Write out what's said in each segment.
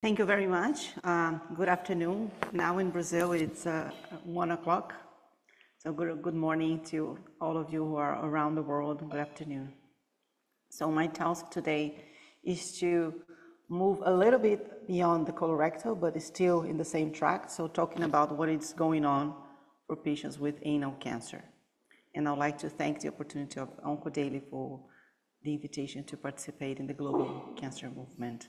Thank you very much. Good afternoon. Now in Brazil, it's 1 o'clock. So good morning to all of you who are around the world. Good afternoon. So my task today is to move a little bit beyond the colorectal, but it's still in the same track. So talking about what is going on for patients with anal cancer. And I'd like to thank the opportunity of OncoDaily for the invitation to participate in the global cancer movement.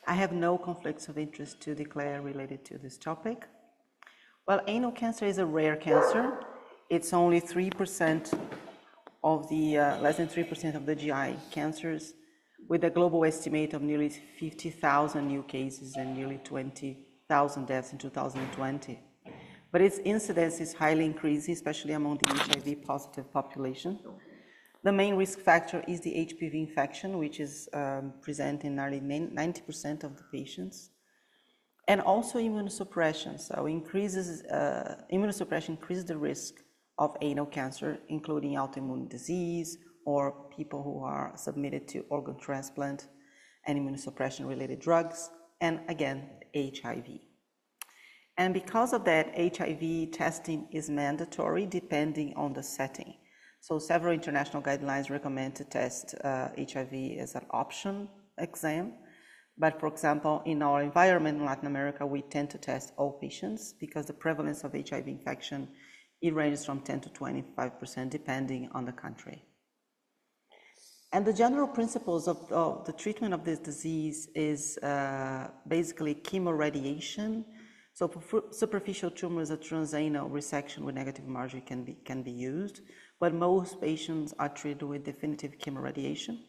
I have no conflicts of interest to declare related to this topic. Well, anal cancer is a rare cancer. It's only 3% of the, less than 3% of the GI cancers, with a global estimate of nearly 50,000 new cases and nearly 20,000 deaths in 2020. But its incidence is highly increasing, especially among the HIV positive population. The main risk factor is the HPV infection, which is present in nearly 90% of the patients. And also immunosuppression. So immunosuppression increases the risk of anal cancer, including autoimmune disease or people who are submitted to organ transplant and immunosuppression related drugs, and again, HIV. And because of that, HIV testing is mandatory depending on the setting. So several international guidelines recommend to test HIV as an option exam. But for example, in our environment in Latin America, we tend to test all patients because the prevalence of HIV infection, it ranges from 10 to 25% depending on the country. And the general principles of the treatment of this disease is basically chemoradiation. So for superficial tumors, a transanal resection with negative margin can be used, but most patients are treated with definitive chemoradiation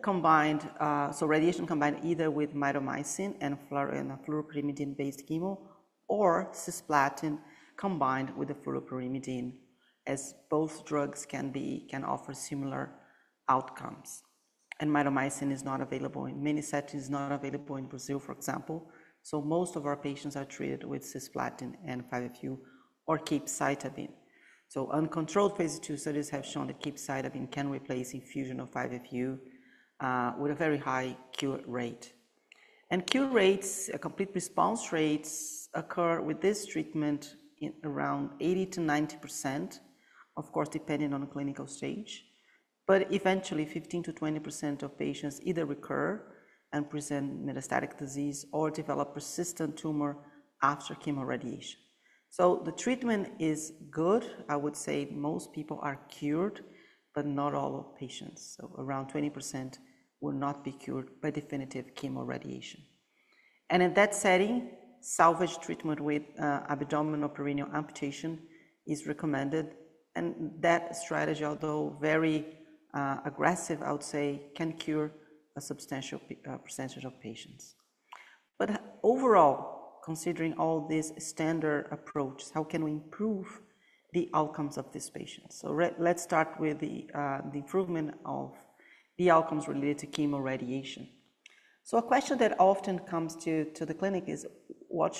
combined, so radiation combined either with mitomycin and fluoropyrimidine-based chemo, or cisplatin combined with the fluoropyrimidine, as both drugs can offer similar outcomes. And mitomycin is not available in many settings, not available in Brazil, for example. So most of our patients are treated with cisplatin and 5-FU or capecitabine. So uncontrolled phase 2 studies have shown that capecitabine can replace infusion of 5-FU with a very high cure rate. And cure rates, complete response rates occur with this treatment in around 80 to 90%, of course, depending on the clinical stage. But eventually 15 to 20% of patients either recur and present metastatic disease or develop persistent tumor after chemoradiation. So the treatment is good. I would say most people are cured, but not all patients. So around 20% will not be cured by definitive chemoradiation. And in that setting, salvage treatment with abdominal perineal amputation is recommended. And that strategy, although very aggressive, I would say, can cure a substantial percentage of patients. But overall, considering all these standard approaches, how can we improve the outcomes of these patients? So let's start with the improvement of the outcomes related to chemoradiation. So a question that often comes to the clinic is, what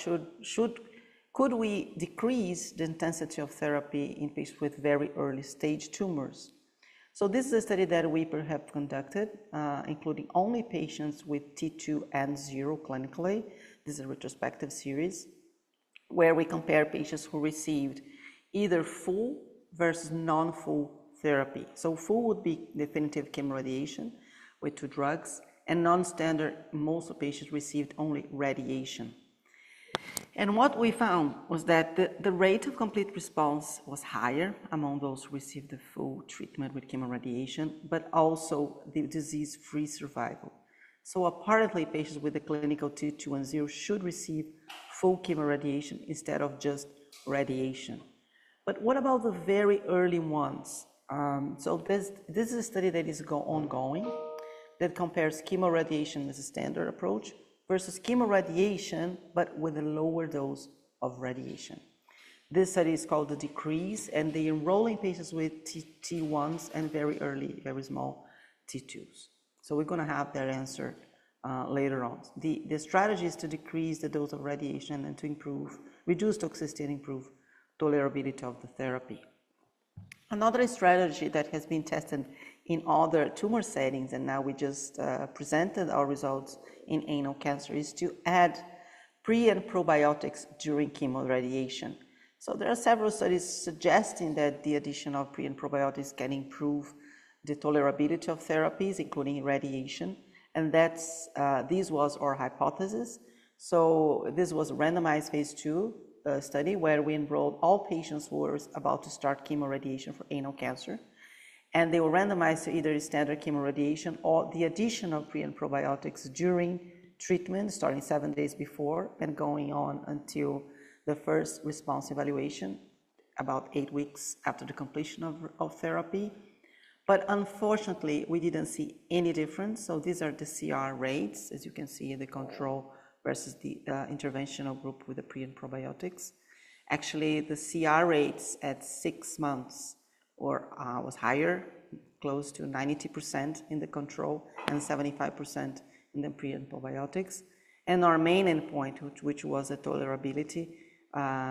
could we decrease the intensity of therapy in patients with very early stage tumors? So this is a study that we have conducted, including only patients with T2 and 0 clinically. This is a retrospective series where we compare patients who received either full versus non-full therapy. So full would be definitive chemoradiation with 2 drugs, and non-standard, most of patients received only radiation. And what we found was that the rate of complete response was higher among those who received the full treatment with chemoradiation, but also the disease-free survival. So apparently patients with the clinical T2 and 0 should receive full chemoradiation instead of just radiation. But what about the very early ones? So this is a study that is ongoing that compares chemoradiation as a standard approach versus chemoradiation, but with a lower dose of radiation. This study is called the DECREASE, and they enrolling patients with T1s and very early, very small T2s. So we're going to have that answer later on. The strategy is to decrease the dose of radiation and to reduce toxicity and improve tolerability of the therapy. Another strategy that has been tested in other tumor settings, and now we just presented our results in anal cancer, is to add pre and probiotics during chemoradiation. So there are several studies suggesting that the addition of pre and probiotics can improve the tolerability of therapies, including radiation, and this was our hypothesis. So this was a randomized phase 2 study where we enrolled all patients who were about to start chemoradiation for anal cancer, and they were randomized to either standard chemoradiation or the addition of pre and probiotics during treatment, starting 7 days before and going on until the first response evaluation, about 8 weeks after the completion of therapy. But unfortunately, we didn't see any difference. So these are the CR rates, as you can see in the control versus the interventional group with the pre and probiotics. Actually, the CR rates at 6 months was higher, close to 90% in the control and 75% in the pre and probiotics. And our main endpoint, which was the tolerability,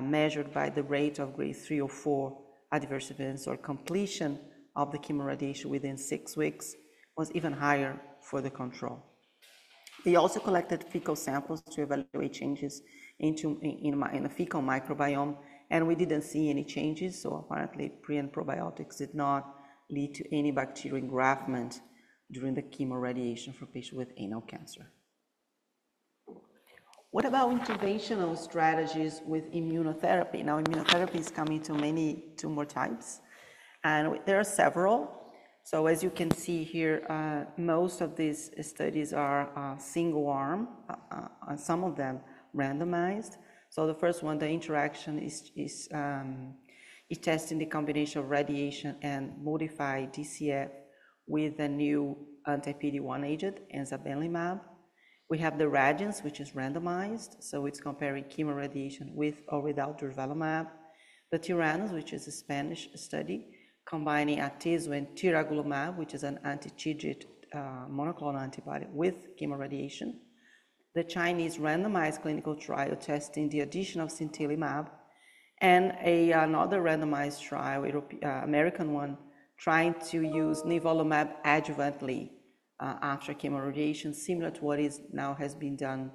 measured by the rate of grade 3 or 4 adverse events or completion of the chemoradiation within 6 weeks, was even higher for the control. We also collected fecal samples to evaluate changes in the fecal microbiome, and we didn't see any changes, so apparently pre and probiotics did not lead to any bacterial engraftment during the chemoradiation for patients with anal cancer. What about interventional strategies with immunotherapy? Now, immunotherapy is coming to many tumor types, and there are several. So as you can see here, most of these studies are single arm, and some of them randomized. So the first one, the interaction is testing the combination of radiation and modified DCF with a new anti-PD-1 agent, Durvalumab. We have the RADIANCE, which is randomized, so it's comparing chemoradiation with or without Durvalumab. The TYRANNUS, which is a Spanish study, combining atezo and Tiragolumab, which is an anti-TIGIT monoclonal antibody with chemoradiation. The Chinese randomized clinical trial testing the addition of Sintilimab, and another randomized trial, American one, trying to use Nivolumab adjuvantly after chemoradiation, similar to what has been done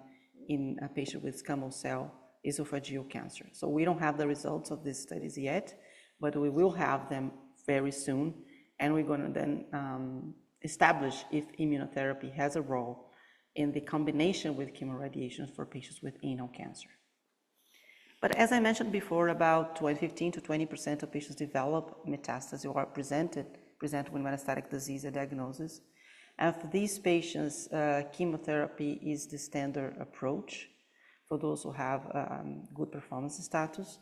in a patient with squamous cell esophageal cancer. So we don't have the results of these studies yet, but we will have them very soon, and we're going to then establish if immunotherapy has a role in the combination with chemoradiation for patients with anal cancer. But as I mentioned before, about 15 to 20% of patients develop metastases or are present with metastatic disease and diagnosis. And for these patients, chemotherapy is the standard approach for those who have good performance status.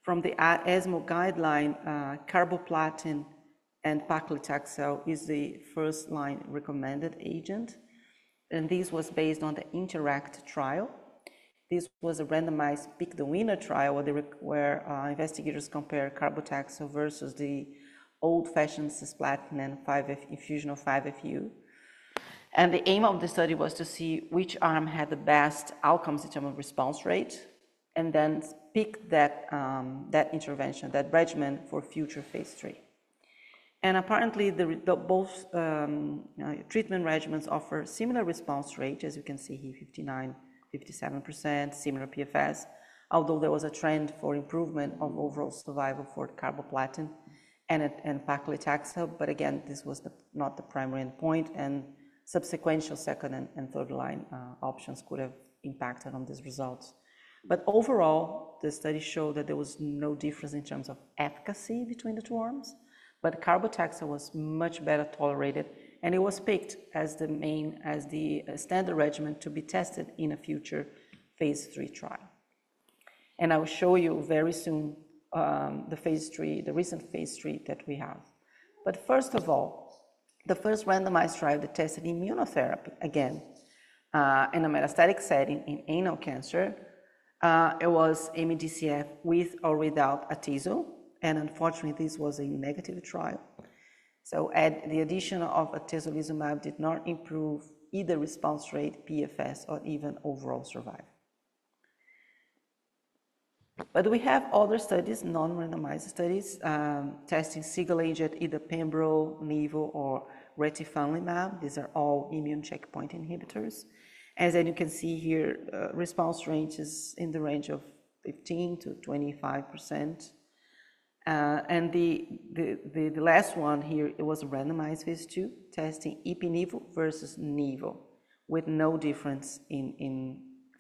From the ESMO guideline, carboplatin and paclitaxel is the first line recommended agent. And this was based on the INTERACT trial. This was a randomized pick the winner trial where investigators compare carbotaxel versus the old-fashioned cisplatin and infusion of 5-FU. And the aim of the study was to see which arm had the best outcomes in terms of response rate, and then pick that intervention, that regimen for future phase 3. And apparently both treatment regimens offer similar response rate, as you can see here, 59, 57%, similar PFS, although there was a trend for improvement of overall survival for carboplatin and paclitaxel, but again, this was not the primary endpoint, and subsequent second and third line options could have impacted on these results. But overall, the study showed that there was no difference in terms of efficacy between the two arms, but carbotaxel was much better tolerated, and it was picked as the standard regimen to be tested in a future phase 3 trial. And I will show you very soon the recent phase 3 that we have. But first of all, the first randomized trial that tested immunotherapy, again, in a metastatic setting in anal cancer, it was MEDCF with or without atezo, and unfortunately this was a negative trial. So the addition of atezolizumab did not improve either response rate, PFS, or even overall survival. But we have other studies, non-randomized studies, testing single agent, either pembro, nivo, or Retifanlimab. These are all immune checkpoint inhibitors. As you can see here, response range is in the range of 15 to 25%. And the last one here, it was a randomized phase 2 testing ipi-nivo versus nivo, with no difference in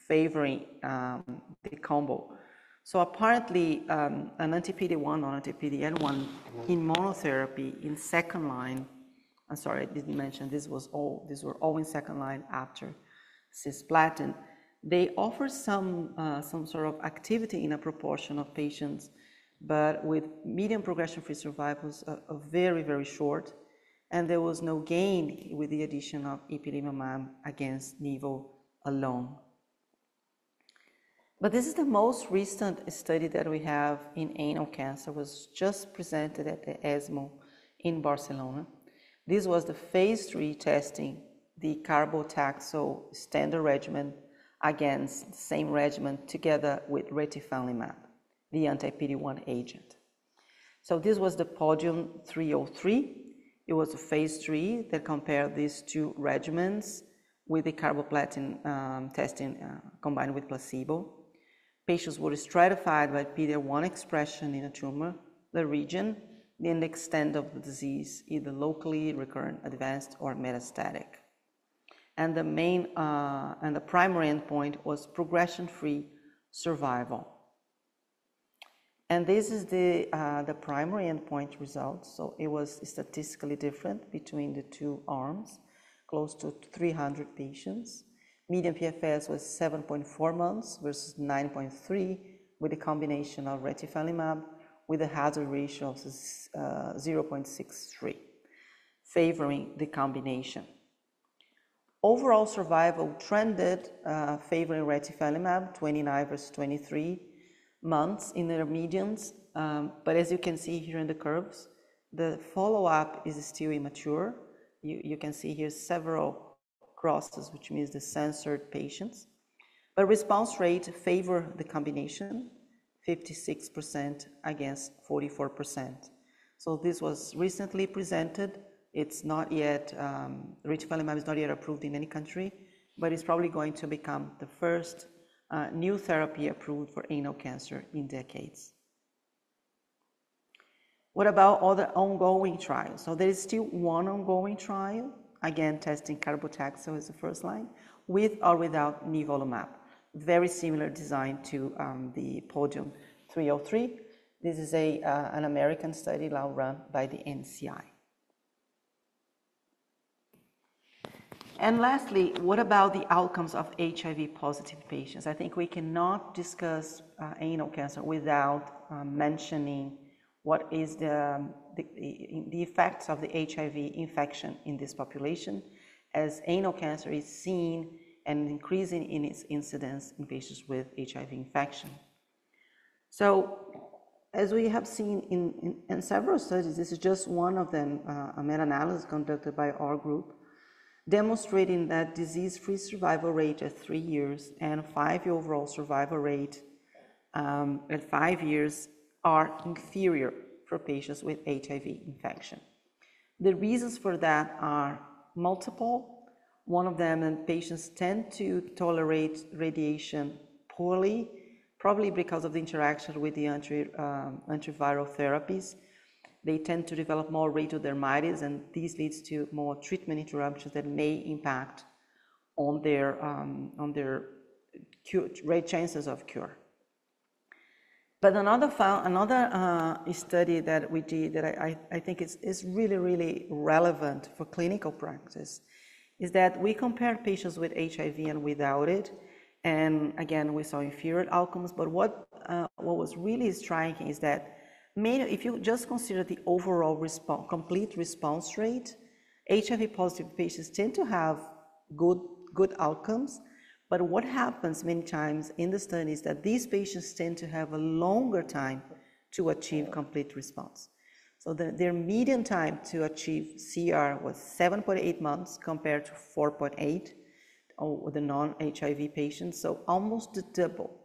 favoring the combo. So apparently, an anti-PD-1 or anti-PD-L1 in monotherapy in second line. I'm sorry, I didn't mention these were all in second line after cisplatin. They offer some sort of activity in a proportion of patients, but with median progression-free survivals are very, very short, and there was no gain with the addition of ipilimumab against nivo alone. But this is the most recent study that we have in anal cancer. It was just presented at the ESMO in Barcelona. This was the phase 3 testing the carbotaxol standard regimen against the same regimen together with Retifanlimab, the anti-PD-1 agent. So this was the Podium 303. It was a phase 3 that compared these two regimens with the carboplatin testing combined with placebo. Patients were stratified by PD-1 expression in a tumor, the region, and the extent of the disease, either locally, recurrent, advanced, or metastatic. And the main and the primary endpoint was progression-free survival. And this is the primary endpoint results. So it was statistically different between the two arms, close to 300 patients. Median PFS was 7.4 months versus 9.3 with a combination of Retifanlimab with a hazard ratio of 0.63, favoring the combination. Overall survival trended favoring Retifanlimab, 29 versus 23 months in their medians, but as you can see here in the curves, the follow-up is still immature. You can see here several crosses, which means the censored patients. But response rate favor the combination, 56% against 44%. So this was recently presented. It's not yet, Retifanlimab is not yet approved in any country, but it's probably going to become the first new therapy approved for anal cancer in decades. What about other ongoing trials? So there is still one ongoing trial, again testing carbotaxol as the first line, with or without Nivolumab. Very similar design to the Podium 303. This is an American study now run by the NCI. And lastly, what about the outcomes of HIV positive patients? I think we cannot discuss anal cancer without mentioning what is the effects of the HIV infection in this population, as anal cancer is seen and increasing in its incidence in patients with HIV infection. So, as we have seen in several studies, this is just one of them, a meta-analysis conducted by our group, demonstrating that disease-free survival rate at 3 years and 5-year overall survival rate at 5 years are inferior for patients with HIV infection. The reasons for that are multiple. One of them, and patients tend to tolerate radiation poorly, probably because of the interaction with the antiviral therapies. They tend to develop more radiodermitis, and this leads to more treatment interruptions that may impact on their chances of cure. But another study that we did that I think is really, really relevant for clinical practice is that we compared patients with HIV and without it. And again, we saw inferior outcomes, but what was really striking is that if you just consider the overall complete response rate, HIV positive patients tend to have good outcomes. But what happens many times in the study is that these patients tend to have a longer time to achieve complete response. So their median time to achieve CR was 7.8 months compared to 4.8 with the non-HIV patients, so almost double.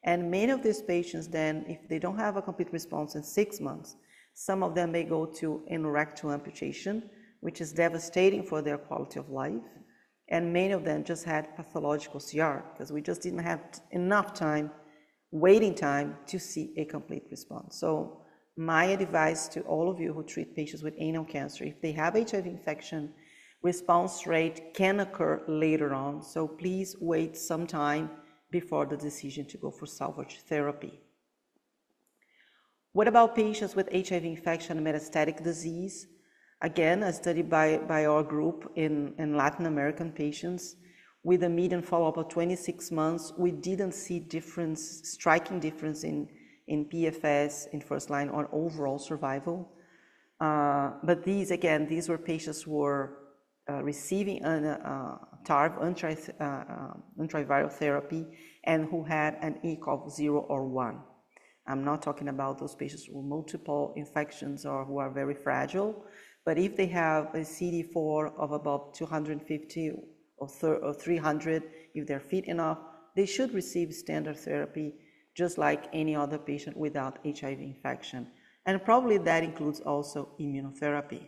And many of these patients then, if they don't have a complete response in 6 months, some of them may go to colorectal amputation, which is devastating for their quality of life. And many of them just had pathological CR because we just didn't have enough time, waiting time, to see a complete response. So my advice to all of you who treat patients with anal cancer, if they have HIV infection, response rate can occur later on. So please wait some time before the decision to go for salvage therapy. What about patients with HIV infection and metastatic disease? Again, a study by our group in Latin American patients with a median follow-up of 26 months, we didn't see striking difference in PFS, in first line, or overall survival. But these were patients who were receiving TARV, antiviral therapy, and who had an ECOG of 0 or 1. I'm not talking about those patients with multiple infections or who are very fragile, but if they have a CD4 of about 250 or 300, if they're fit enough, they should receive standard therapy just like any other patient without HIV infection. And probably that includes also immunotherapy.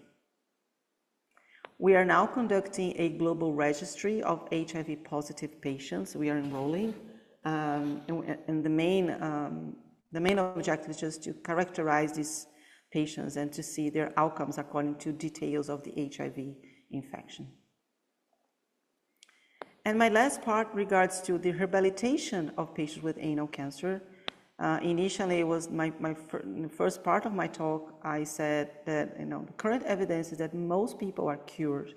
We are now conducting a global registry of HIV positive patients. We are enrolling, and the main objective is just to characterize these patients and to see their outcomes according to details of the HIV infection. And my last part regards to the rehabilitation of patients with anal cancer. Initially, it was the first part of my talk, I said that the current evidence is that most people are cured,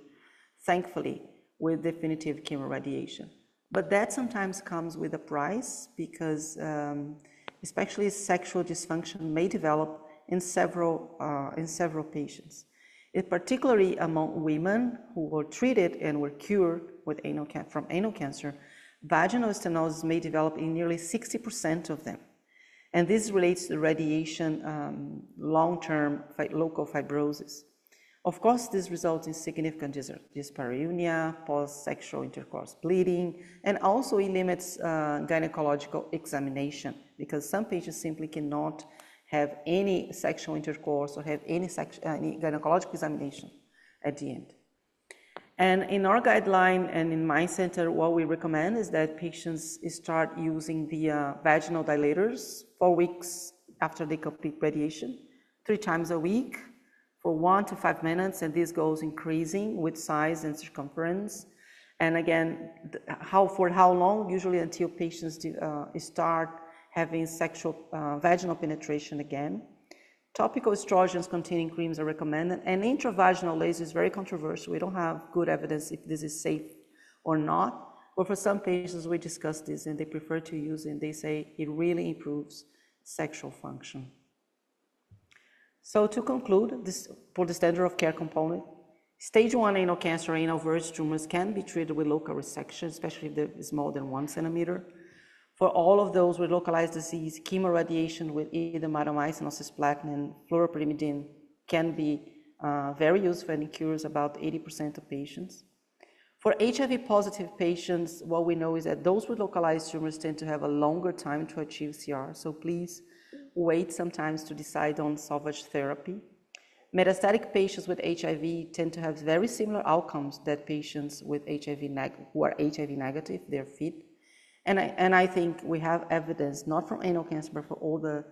thankfully, with definitive chemoradiation. But that sometimes comes with a price because especially sexual dysfunction may develop in several patients. Particularly among women who were treated and were cured with from anal cancer, vaginal stenosis may develop in nearly 60% of them. And this relates to radiation, long-term local fibrosis. Of course, this results in significant dyspareunia, post-sexual intercourse bleeding, and also it limits gynecological examination because some patients simply cannot have any sexual intercourse or have any gynecological examination at the end. And in our guideline and in my center, what we recommend is that patients start using the vaginal dilators 4 weeks after they complete radiation, 3 times a week for 1 to 5 minutes, and this goes increasing with size and circumference. And again, for how long? Usually until patients start having sexual vaginal penetration again. Topical estrogens containing creams are recommended, and intravaginal laser is very controversial. We don't have good evidence if this is safe or not, but for some patients we discussed this and they prefer to use it, and they say it really improves sexual function. So to conclude, for the standard of care component, stage 1 anal cancer, anal verge tumors can be treated with local resection, especially if it's more than 1 centimeter. For all of those with localized disease, chemoradiation with either mitomycin or cisplatin and fluoropyrimidine can be very useful and cures about 80% of patients. For HIV positive patients, what we know is that those with localized tumors tend to have a longer time to achieve CR, so please wait sometimes to decide on salvage therapy. Metastatic patients with HIV tend to have very similar outcomes that patients with who are HIV negative, they're fit. And I think we have evidence, not from anal cancer, but for all the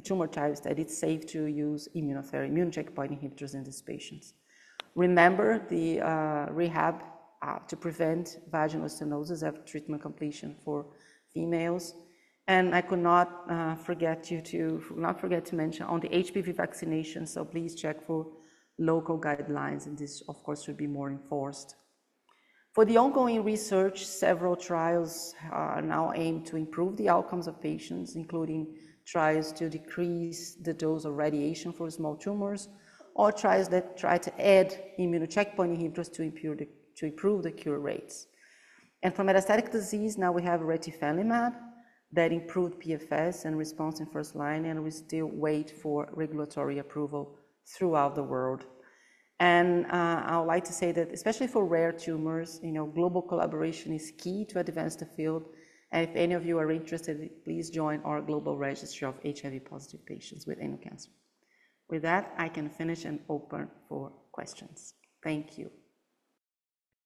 tumor types, that it's safe to use immunotherapy, immune checkpoint inhibitors in these patients. Remember the rehab to prevent vaginal stenosis after treatment completion for females. And I could not forget to mention on the HPV vaccination, so please check for local guidelines, and this, of course, should be more enforced. For the ongoing research, several trials are now aimed to improve the outcomes of patients, including trials to decrease the dose of radiation for small tumors, or trials that try to add immunocheckpoint inhibitors to improve the cure rates. And for metastatic disease, now we have Retifanlimab that improved PFS and response in first line, and we still wait for regulatory approval throughout the world. And I would like to say that, especially for rare tumors, global collaboration is key to advance the field. And if any of you are interested, please join our global registry of HIV positive patients with anal cancer. With that, I can finish and open for questions. Thank you.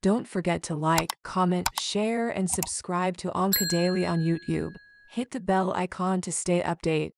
Don't forget to like, comment, share, and subscribe to OncoDaily on YouTube. Hit the bell icon to stay updated.